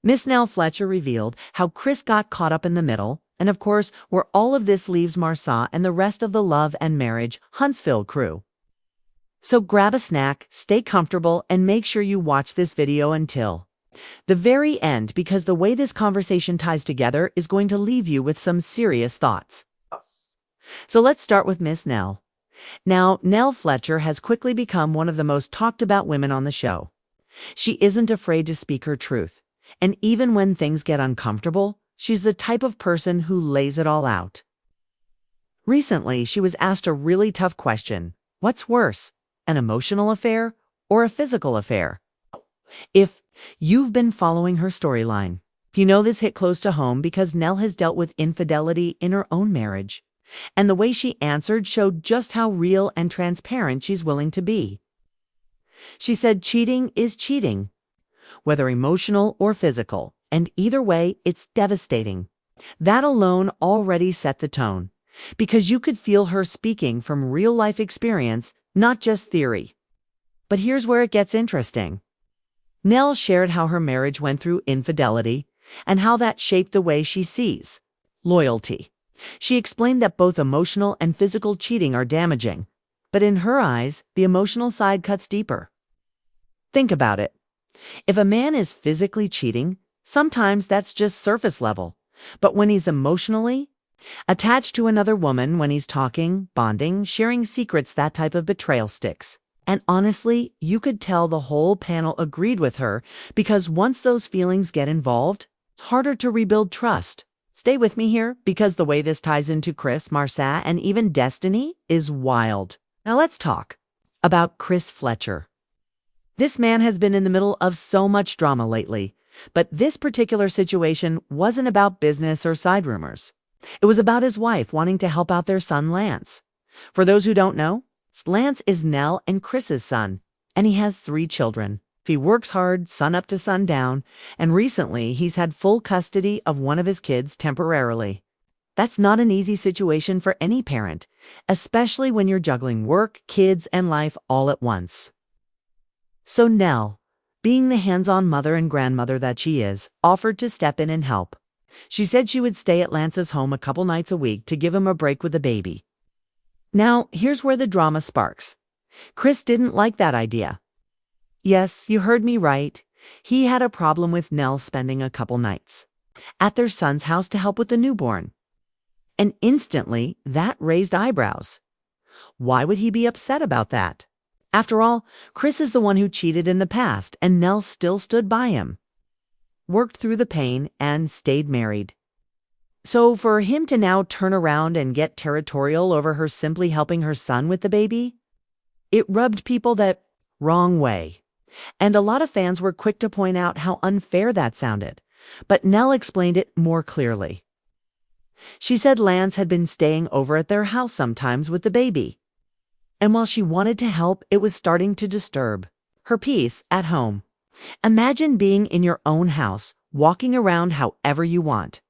Miss Nell Fletcher revealed how Chris got caught up in the middle, and of course, where all of this leaves Marsau and the rest of the Love and Marriage Huntsville crew. So grab a snack, stay comfortable, and make sure you watch this video until the very end, because the way this conversation ties together is going to leave you with some serious thoughts. So let's start with Miss Nell. Now, Nell Fletcher has quickly become one of the most talked about women on the show. She isn't afraid to speak her truth, and even when things get uncomfortable, she's the type of person who lays it all out. Recently, she was asked a really tough question. What's worse, an emotional affair or a physical affair? If you've been following her storyline, you know this hit close to home because Nell has dealt with infidelity in her own marriage, and the way she answered showed just how real and transparent she's willing to be. She said cheating is cheating, whether emotional or physical, and either way, it's devastating. That alone already set the tone, because you could feel her speaking from real-life experience, not just theory. But here's where it gets interesting. Nell shared how her marriage went through infidelity and how that shaped the way she sees loyalty. She explained that both emotional and physical cheating are damaging, but in her eyes, the emotional side cuts deeper. Think about it. If a man is physically cheating, sometimes that's just surface level. But when he's emotionally attached to another woman, when he's talking, bonding, sharing secrets, that type of betrayal sticks. And honestly, you could tell the whole panel agreed with her, because once those feelings get involved, it's harder to rebuild trust. Stay with me here, because the way this ties into Chris, Marsau, and even Destiny is wild. Now let's talk about Chris Fletcher. This man has been in the middle of so much drama lately, but this particular situation wasn't about business or side rumors. It was about his wife wanting to help out their son Lance. For those who don't know, Lance is Nell and Chris's son, and he has 3 children. He works hard, sun up to sundown, and recently he's had full custody of one of his kids temporarily. That's not an easy situation for any parent, especially when you're juggling work, kids, and life all at once. So Nell, being the hands-on mother and grandmother that she is, offered to step in and help. She said she would stay at Lance's home a couple nights a week to give him a break with the baby. Now, here's where the drama sparks. Chris didn't like that idea. Yes, you heard me right. He had a problem with Nell spending a couple nights at their son's house to help with the newborn. And instantly, that raised eyebrows. Why would he be upset about that? After all, Chris is the one who cheated in the past, and Nell still stood by him, worked through the pain, and stayed married. So for him to now turn around and get territorial over her simply helping her son with the baby, it rubbed people the wrong way. And a lot of fans were quick to point out how unfair that sounded. But Nell explained it more clearly. She said Lance had been staying over at their house sometimes with the baby. And while she wanted to help, it was starting to disturb her peace at home. Imagine being in your own house, walking around however you want.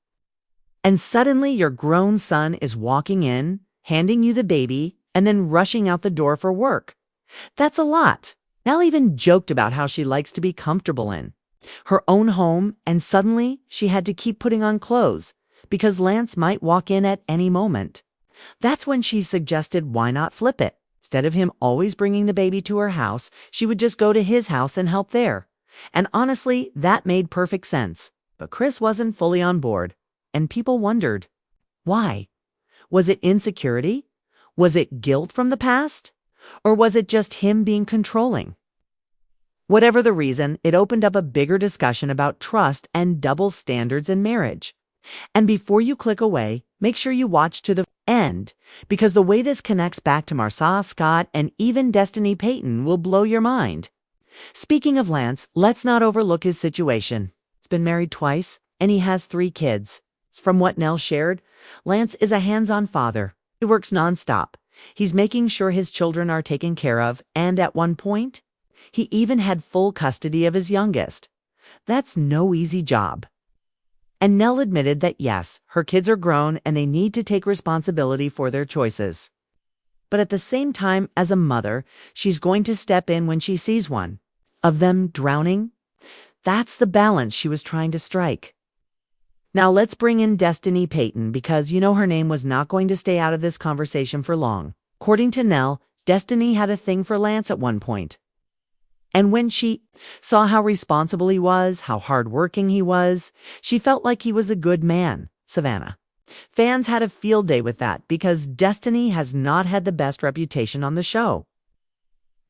And suddenly your grown son is walking in, handing you the baby, and then rushing out the door for work. That's a lot. Nell even joked about how she likes to be comfortable in her own home, and suddenly she had to keep putting on clothes because Lance might walk in at any moment. That's when she suggested why not flip it. Instead of him always bringing the baby to her house, she would just go to his house and help there. And honestly, that made perfect sense. But Chris wasn't fully on board. And people wondered, why? Was it insecurity? Was it guilt from the past? Or was it just him being controlling? Whatever the reason, it opened up a bigger discussion about trust and double standards in marriage. And before you click away, make sure you watch to the end, because the way this connects back to Marsau, Scott, and even Destiny Payton will blow your mind. Speaking of Lance, let's not overlook his situation. He's been married twice, and he has 3 kids. From what Nell shared, Lance is a hands-on father. He works nonstop. He's making sure his children are taken care of, and at one point, he even had full custody of his youngest. That's no easy job. And Nell admitted that yes, her kids are grown and they need to take responsibility for their choices. But at the same time, as a mother, she's going to step in when she sees one of them drowning. That's the balance she was trying to strike. Now let's bring in Destiny Payton because you know her name was not going to stay out of this conversation for long. According to Nell, Destiny had a thing for Lance at one point. And when she saw how responsible he was, how hardworking he was, she felt like he was a good man, Savannah. Fans had a field day with that because Destiny has not had the best reputation on the show.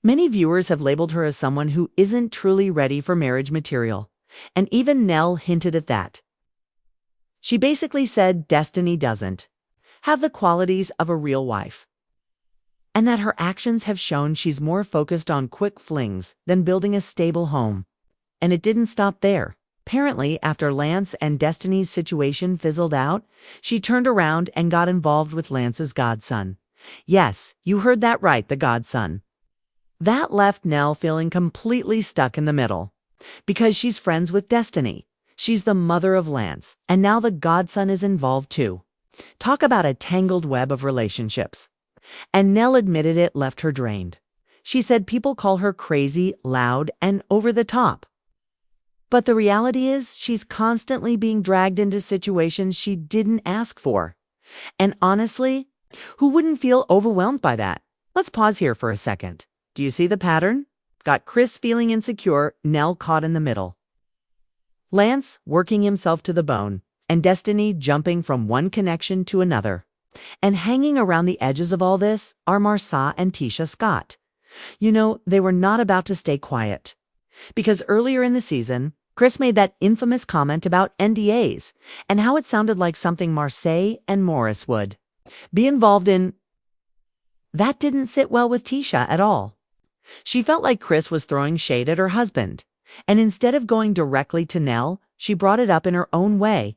Many viewers have labeled her as someone who isn't truly ready for marriage material, and even Nell hinted at that. She basically said Destiny doesn't have the qualities of a real wife, and that her actions have shown she's more focused on quick flings than building a stable home. And it didn't stop there. Apparently, after Lance and Destiny's situation fizzled out, she turned around and got involved with Lance's godson. Yes, you heard that right, the godson. That left Nell feeling completely stuck in the middle. Because she's friends with Destiny. She's the mother of Lance, and now the godson is involved too. Talk about a tangled web of relationships. And Nell admitted it left her drained. She said people call her crazy, loud, and over the top. But the reality is she's constantly being dragged into situations she didn't ask for. And honestly, who wouldn't feel overwhelmed by that? Let's pause here for a second. Do you see the pattern? Got Chris feeling insecure, Nell caught in the middle. Lance working himself to the bone, and Destiny jumping from one connection to another. And hanging around the edges of all this are Marsau and Tisha Scott. You know, they were not about to stay quiet. Because earlier in the season, Chris made that infamous comment about NDAs and how it sounded like something Marsau and Maurice would be involved in. That didn't sit well with Tisha at all. She felt like Chris was throwing shade at her husband. And instead of going directly to Nell, she brought it up in her own way